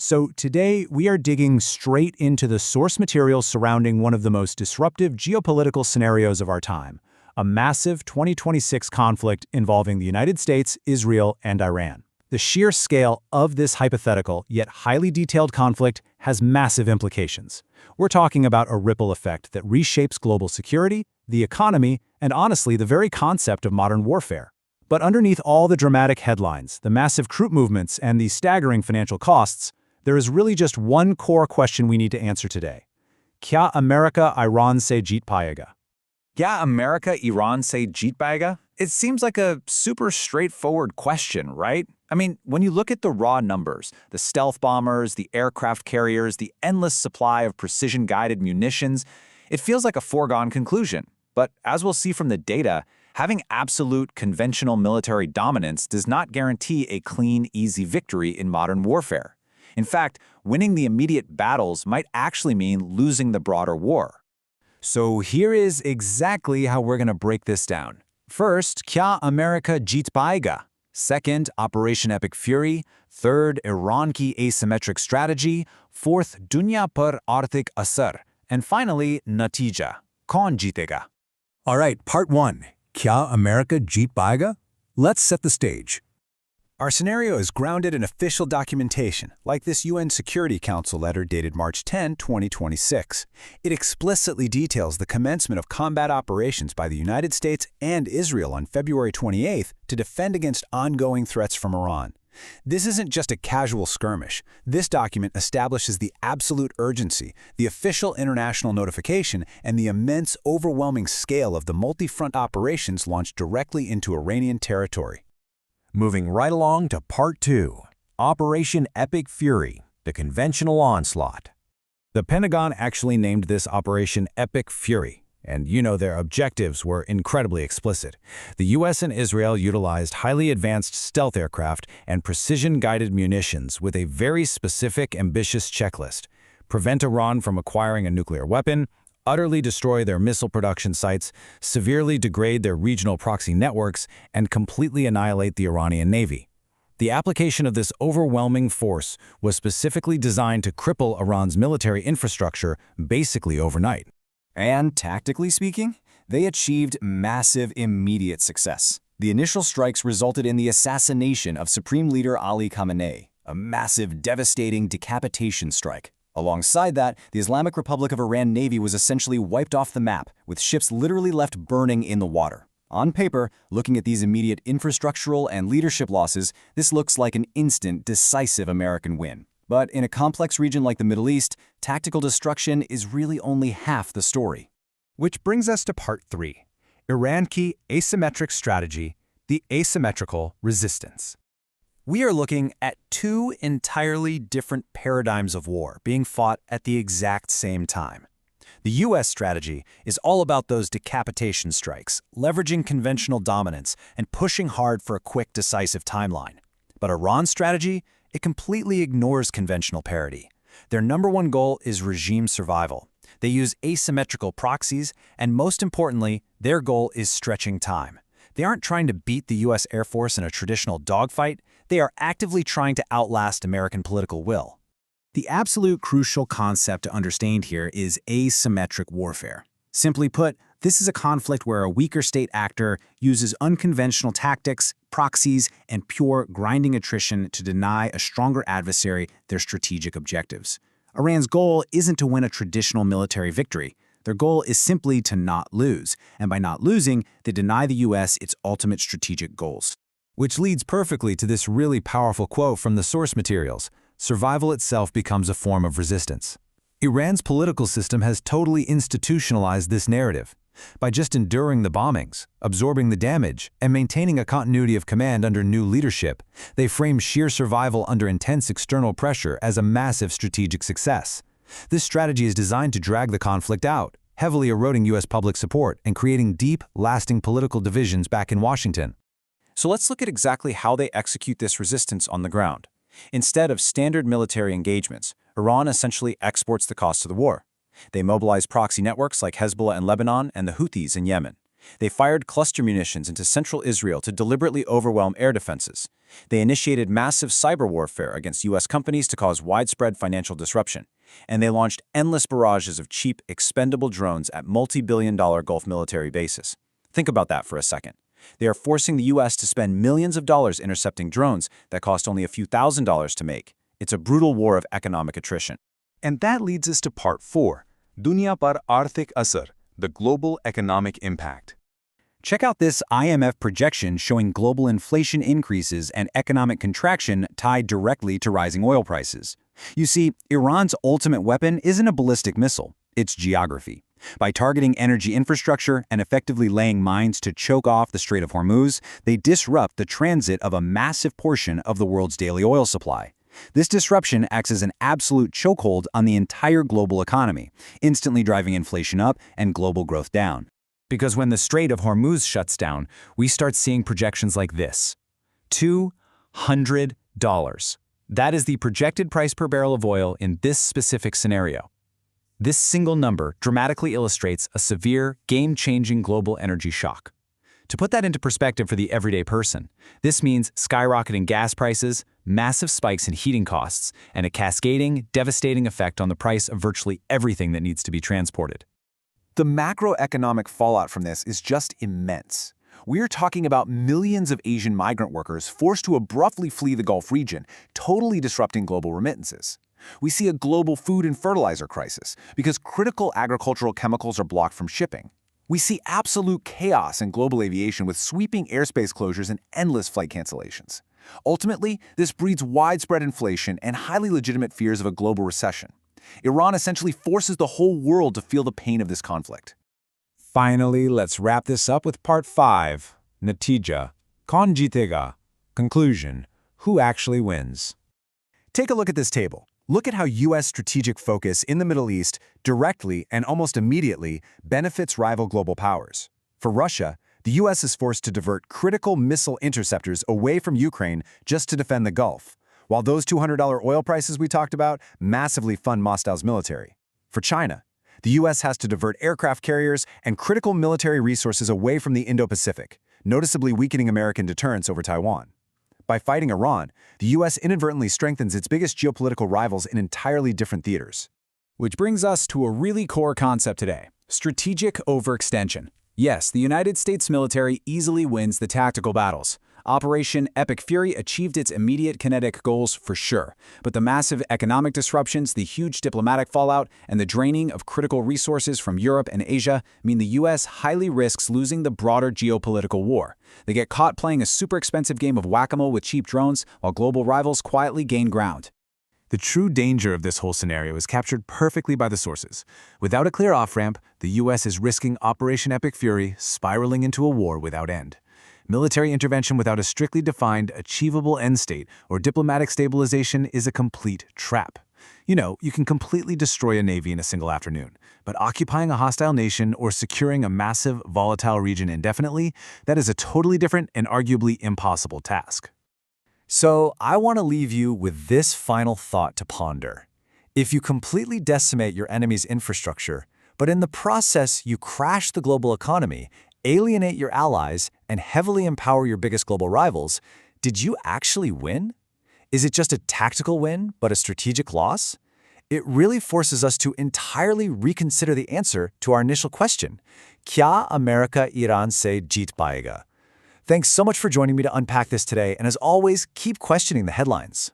So today we are digging straight into the source material surrounding one of the most disruptive geopolitical scenarios of our time, a massive 2026 conflict involving the United States, Israel, and Iran. The sheer scale of this hypothetical yet highly detailed conflict has massive implications. We're talking about a ripple effect that reshapes global security, the economy, and honestly, the very concept of modern warfare. But underneath all the dramatic headlines, the massive troop movements, and the staggering financial costs, there is really just one core question we need to answer today. Kya America Iran se jeet payega? Yeah, America, Iran say jeet payega? It seems like a super straightforward question, right? I mean, when you look at the raw numbers, the stealth bombers, the aircraft carriers, the endless supply of precision-guided munitions, it feels like a foregone conclusion. But as we'll see from the data, having absolute conventional military dominance does not guarantee a clean, easy victory in modern warfare. In fact, winning the immediate battles might actually mean losing the broader war. So here is exactly how we're going to break this down. First, Kya America jeet payega? Second, Operation Epic Fury. Third, Iran ki asymmetric strategy. Fourth, Dunya par arthik asar. And finally, Natija. Kaun jeetega? All right, part 1. Kya America jeet payega? Let's set the stage. Our scenario is grounded in official documentation, like this UN Security Council letter dated March 10, 2026. It explicitly details the commencement of combat operations by the United States and Israel on February 28 to defend against ongoing threats from Iran. This isn't just a casual skirmish. This document establishes the absolute urgency, the official international notification, and the immense, overwhelming scale of the multi-front operations launched directly into Iranian territory. Moving right along to Part 2, Operation Epic Fury, the conventional onslaught. The Pentagon actually named this Operation Epic Fury, and their objectives were incredibly explicit. The US and Israel utilized highly advanced stealth aircraft and precision-guided munitions with a very specific, ambitious checklist: prevent Iran from acquiring a nuclear weapon, utterly destroy their missile production sites, severely degrade their regional proxy networks, and completely annihilate the Iranian Navy. The application of this overwhelming force was specifically designed to cripple Iran's military infrastructure basically overnight. And tactically speaking, they achieved massive immediate success. The initial strikes resulted in the assassination of Supreme Leader Ali Khamenei, a massive, devastating decapitation strike. Alongside that, the Islamic Republic of Iran Navy was essentially wiped off the map, with ships literally left burning in the water. On paper, looking at these immediate infrastructural and leadership losses, this looks like an instant, decisive American win. But in a complex region like the Middle East, tactical destruction is really only half the story. Which brings us to Part 3, Iran ki asymmetric strategy, the asymmetrical resistance. We are looking at two entirely different paradigms of war being fought at the exact same time. The U.S. strategy is all about those decapitation strikes, leveraging conventional dominance and pushing hard for a quick, decisive timeline. But Iran's strategy, it completely ignores conventional parity. Their number one goal is regime survival. They use asymmetrical proxies, and most importantly, their goal is stretching time. They aren't trying to beat the U.S. Air Force in a traditional dogfight. They are actively trying to outlast American political will. The absolute crucial concept to understand here is asymmetric warfare. Simply put, this is a conflict where a weaker state actor uses unconventional tactics, proxies, and pure grinding attrition to deny a stronger adversary their strategic objectives. Iran's goal isn't to win a traditional military victory. Their goal is simply to not lose, and by not losing, they deny the U.S. its ultimate strategic goals. Which leads perfectly to this really powerful quote from the source materials: survival itself becomes a form of resistance. Iran's political system has totally institutionalized this narrative. By just enduring the bombings, absorbing the damage, and maintaining a continuity of command under new leadership, they frame sheer survival under intense external pressure as a massive strategic success. This strategy is designed to drag the conflict out, heavily eroding U.S. public support and creating deep, lasting political divisions back in Washington. So let's look at exactly how they execute this resistance on the ground. Instead of standard military engagements, Iran essentially exports the cost of the war. They mobilize proxy networks like Hezbollah in Lebanon and the Houthis in Yemen. They fired cluster munitions into central Israel to deliberately overwhelm air defenses. They initiated massive cyber warfare against U.S. companies to cause widespread financial disruption. And they launched endless barrages of cheap, expendable drones at multi-billion-dollar Gulf military bases. Think about that for a second. They are forcing the U.S. to spend millions of dollars intercepting drones that cost only a few $1,000s to make. It's a brutal war of economic attrition. And that leads us to part 4, Dunya par Arthik Asar, the global economic impact. Check out this IMF projection showing global inflation increases and economic contraction tied directly to rising oil prices. You see, Iran's ultimate weapon isn't a ballistic missile, it's geography. By targeting energy infrastructure and effectively laying mines to choke off the Strait of Hormuz, they disrupt the transit of a massive portion of the world's daily oil supply. This disruption acts as an absolute chokehold on the entire global economy, instantly driving inflation up and global growth down. Because when the Strait of Hormuz shuts down, we start seeing projections like this. $200. That is the projected price per barrel of oil in this specific scenario. This single number dramatically illustrates a severe, game-changing global energy shock. To put that into perspective for the everyday person, this means skyrocketing gas prices, massive spikes in heating costs, and a cascading, devastating effect on the price of virtually everything that needs to be transported. The macroeconomic fallout from this is just immense. We're talking about millions of Asian migrant workers forced to abruptly flee the Gulf region, totally disrupting global remittances. We see a global food and fertilizer crisis because critical agricultural chemicals are blocked from shipping. We see absolute chaos in global aviation with sweeping airspace closures and endless flight cancellations. Ultimately, this breeds widespread inflation and highly legitimate fears of a global recession. Iran essentially forces the whole world to feel the pain of this conflict. Finally, let's wrap this up with part 5, Natija, Kaun jeetega, conclusion, who actually wins? Take a look at this table. Look at how U.S. strategic focus in the Middle East directly and almost immediately benefits rival global powers. For Russia, the U.S. is forced to divert critical missile interceptors away from Ukraine just to defend the Gulf, while those $200 oil prices we talked about massively fund Moscow's military. For China, the U.S. has to divert aircraft carriers and critical military resources away from the Indo-Pacific, noticeably weakening American deterrence over Taiwan. By fighting Iran, the U.S. inadvertently strengthens its biggest geopolitical rivals in entirely different theaters. Which brings us to a really core concept today, strategic overextension. Yes, the United States military easily wins the tactical battles. Operation Epic Fury achieved its immediate kinetic goals for sure, but the massive economic disruptions, the huge diplomatic fallout, and the draining of critical resources from Europe and Asia mean the U.S. highly risks losing the broader geopolitical war. They get caught playing a super expensive game of whack-a-mole with cheap drones, while global rivals quietly gain ground. The true danger of this whole scenario is captured perfectly by the sources. Without a clear off-ramp, the U.S. is risking Operation Epic Fury spiraling into a war without end. Military intervention without a strictly defined, achievable end state or diplomatic stabilization is a complete trap. You know, you can completely destroy a navy in a single afternoon, but occupying a hostile nation or securing a massive, volatile region indefinitely, that is a totally different and arguably impossible task. So, I want to leave you with this final thought to ponder. If you completely decimate your enemy's infrastructure, but in the process you crash the global economy, alienate your allies, and heavily empower your biggest global rivals, did you actually win? Is it just a tactical win, but a strategic loss? It really forces us to entirely reconsider the answer to our initial question. Kya America Iran se jeet paega? Thanks so much for joining me to unpack this today, and as always, keep questioning the headlines.